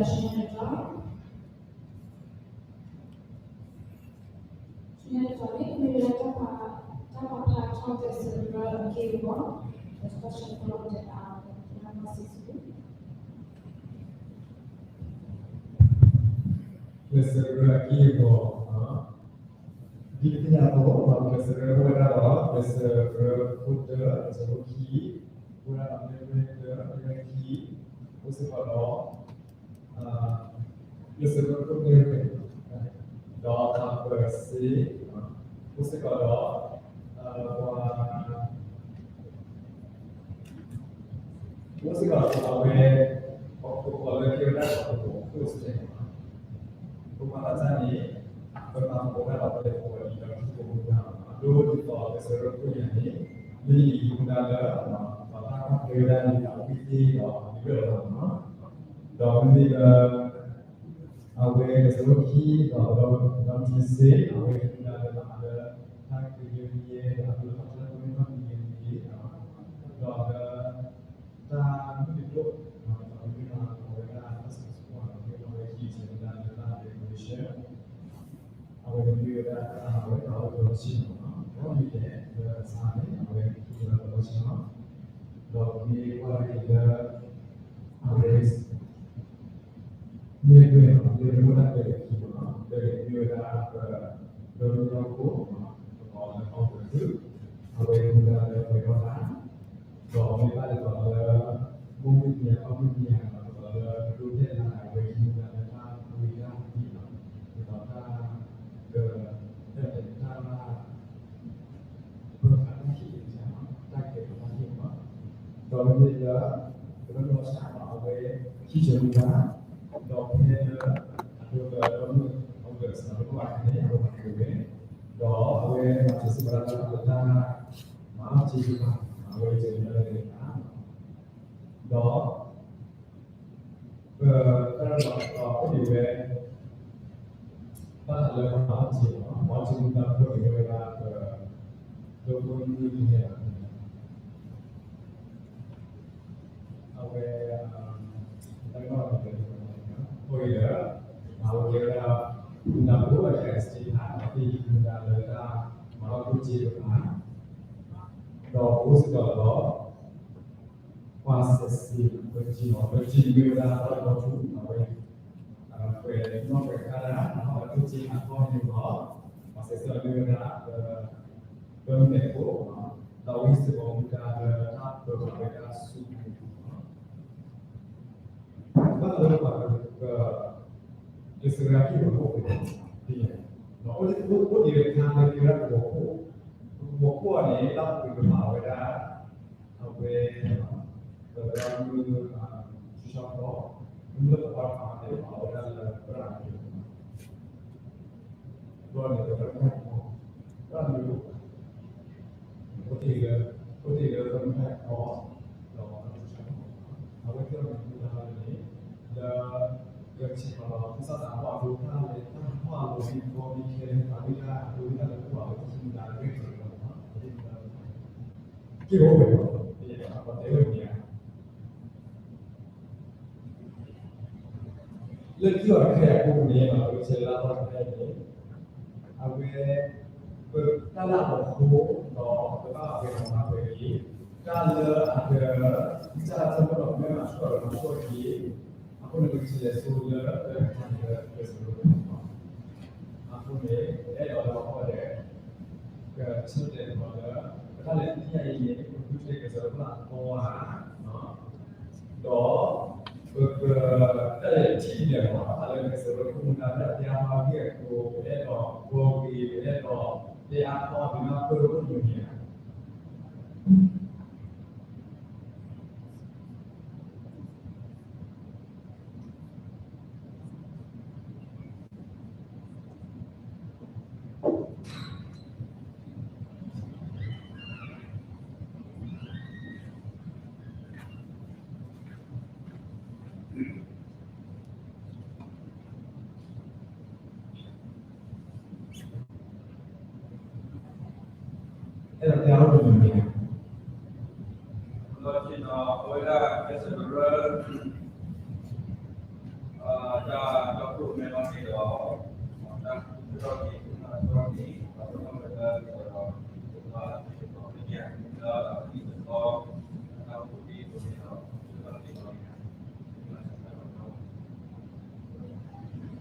Signor ini dapat contest keyboard, especially project Questo keyboard, dipendiamo questo guardare questo footer, questo key, una key, questo farò, questo footer, đó là bờ sĩ, questo farò, questo farò về hoặc là kêu ra của questo rumah kaca ini pertama beberapa level di dalam sebuah dulu di bawah seluruh ini di udara bahkan perbedaan di LPT di dalam dan di awal seluruh ki dalam sisi awal udara ada tak kejadian ada macam ini dan tak itu our computer our machine we get the sign our computer machine the we the address near the remote the computer the logo or the computer our computer the program so we got the movie the computer the routine our computer we got rồi bây giờ nó sản phẩm về thị trường giá đó nên được ông được sản phẩm loại này của mọi người đó về mặt chỉ sự là chúng ta mà chỉ về chuyện là để đó ta nói có điều về ta là nói chỉ mọi chúng ta có thể là được như thế này về ta nói về hồi đó hầu như là chúngรู้ว่าแค่สิ่งที่chúng taเลยta mà nó cũng chỉ được đó cũng sẽ gọi đó qua sesi berjin người ta nói có chú về nó về cái đó nó là cái chỉ con như đó và sẽ sợ người ta đơn thể của tàu đi sự vòng ta ta được về ta su bắt đầu là cái sự ra khi mà bộ thì nó có điều tham gia cái ra một của này ta từ cái bảo vệ ra về như trong đó nước quan trọng để bảo ra là rất là nhiều rồi là rất là nhiều có thể là phần khác có đó ở cái chỗ này chúng ta là việc chỉ có chúng ta đảm bảo đúng là để tăng hoa của mình có đi kia và đi ra đối với là của bảo vệ chúng ta biết rồi đó cái bộ về thì có thể được nhỉเรื่องที่ว่าแขกกลุ่มนี้มาเป็นเชลล์ตอนแรกนี้เอาไปถ้าเราบอกครูต่อแล้วก็เป็นของเราไปนี้การเลือกจะจะมาบอกไม่มาช่วยเราช่วยนี้aku nak pergi sekolah ke sekolah aku ni ada apa ada ke sekolah ada kalau dia ini aku pergi ke sekolah đó cái chỉ điểm họ là cái sự cũng là để theo việc của cái đó của cái đó để ăn ho thì nó cơ rất nhiều nhỉ theo được mình rồi thì nó với là cái sự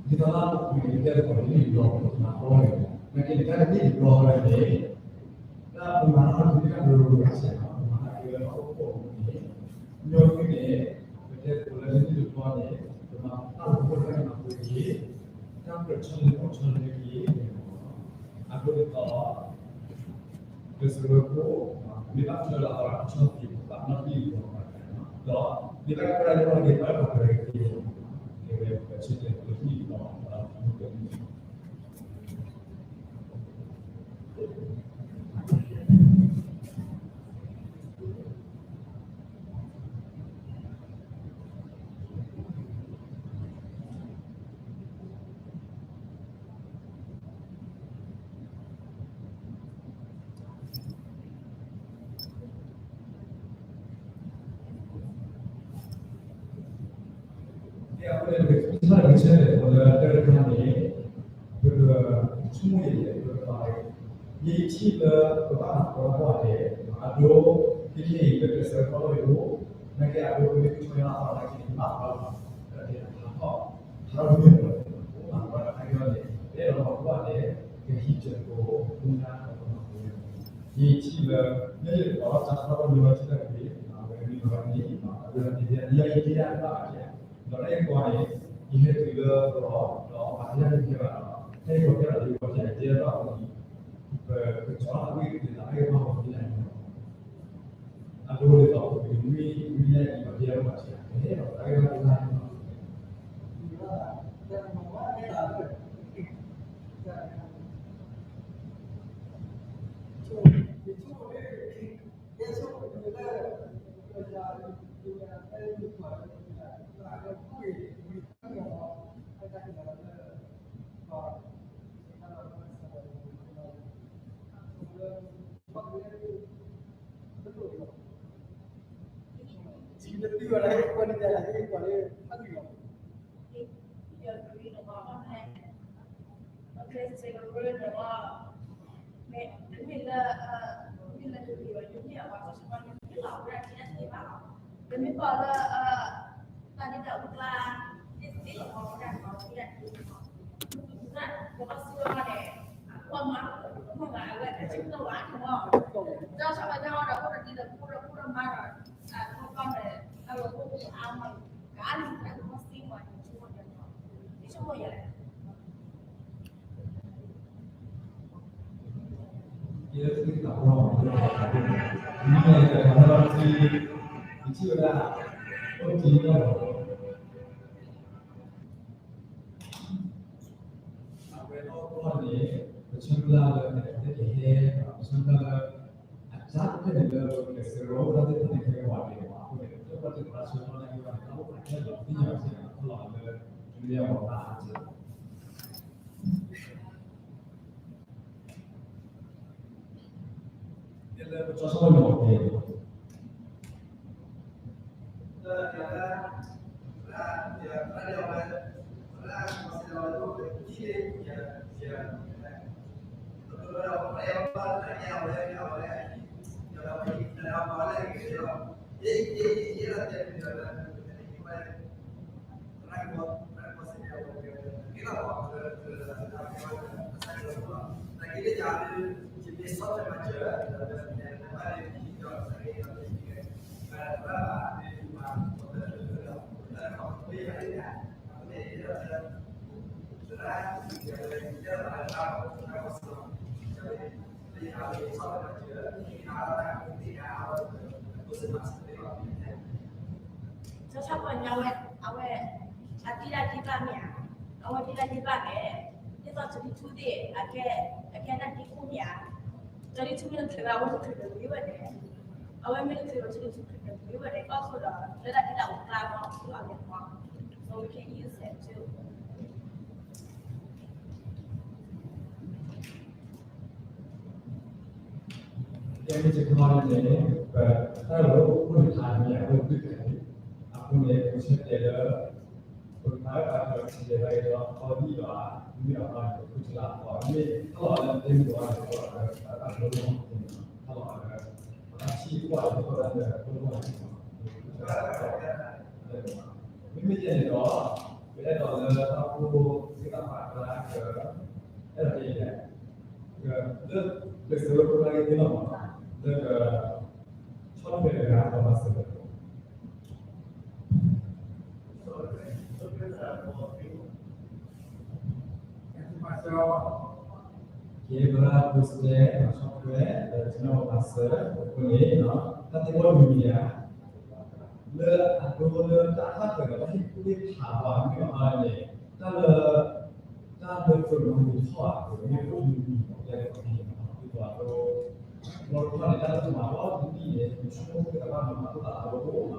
Kita lah kita ini belum nampol, mungkin kita ini belum lagi. Kita pemanasan kita dulu saja, mana kita apa ini, nyok ini, kita boleh ini dulu ni, cuma tahu boleh nak pergi, kita percaya lagi, aku itu keseluruhan kita sudah orang cantik, tak nanti dah, kita kerana orang kita berkerja. Kita bicara pada dalam ini berjumlah berbagai. Ini cila berapa ada? Ada ini berkesan kalau itu nanti ada itu cuma apa lagi apa? Jadi apa? Harus apa lagi? Dia orang buat dia hijau punya ini cila ni orang cakap orang luar cakap ni, ini orang ni, dia apa aja. Kalau yang kau ini juga kalau ada yang kira, saya kira di bawah dia tahu kecuali itu tidak ada apa dia. Ada orang tahu ini di bawah dia macam ini ada yang lain. Lebih orang pun tidak lagi boleh lagi. Ya, tapi orang kan, okey, saya boleh dah. Bila lebih banyak ni apa sesuatu ni lah orang Cina ni lah. Demi pada tadi tak berkelan, ini orang Cina ni. Bukan, kalau siapa ni, aku mana ada cerita lain semua. Jangan sampai jangan ada orang tidak pura marah. Bukan kalau aku aman, kan kita mesti macam semua yang ini semua ya. Dia kita orang ini adalah si itu adalah orang apa ni berjumlah dengan berjumlah ajak dengan keseluruhan dari negara ini. Aku itu pada nasional yang kita tahu ada lebih yang saya kalau ada dunia orang aja. Dia bercosok dengan Siapa awak tidak dibangnya, awak tidak dibangnya, kita jadi cuti, akan nanti punya, jadi cuma terlalu terlalu deh. Awak mesti terlalu terlalu deh. Kalau sudah tidak utama, sudah apa, so we can use it too. Yang dicekal ini, kalau pun hanya untuk aku ni khusus dia, perkara apa yang dia itu kalau dia 你要把不知道话，因为他老人真多，他说的，他老人，他习惯了后来的沟通情况，没见得着，别到了他不这个话，他这个这一点，这时候不是听了吗？这个超越人家他是的。Kira Tuesday software channel master ini nanti mau dunia le aku le tak ada tapi kulit hawa ni ada kalau tak berfirman di luar ini pun yang itu atau kalau kita cuma awal ini semua kita kan tak tahu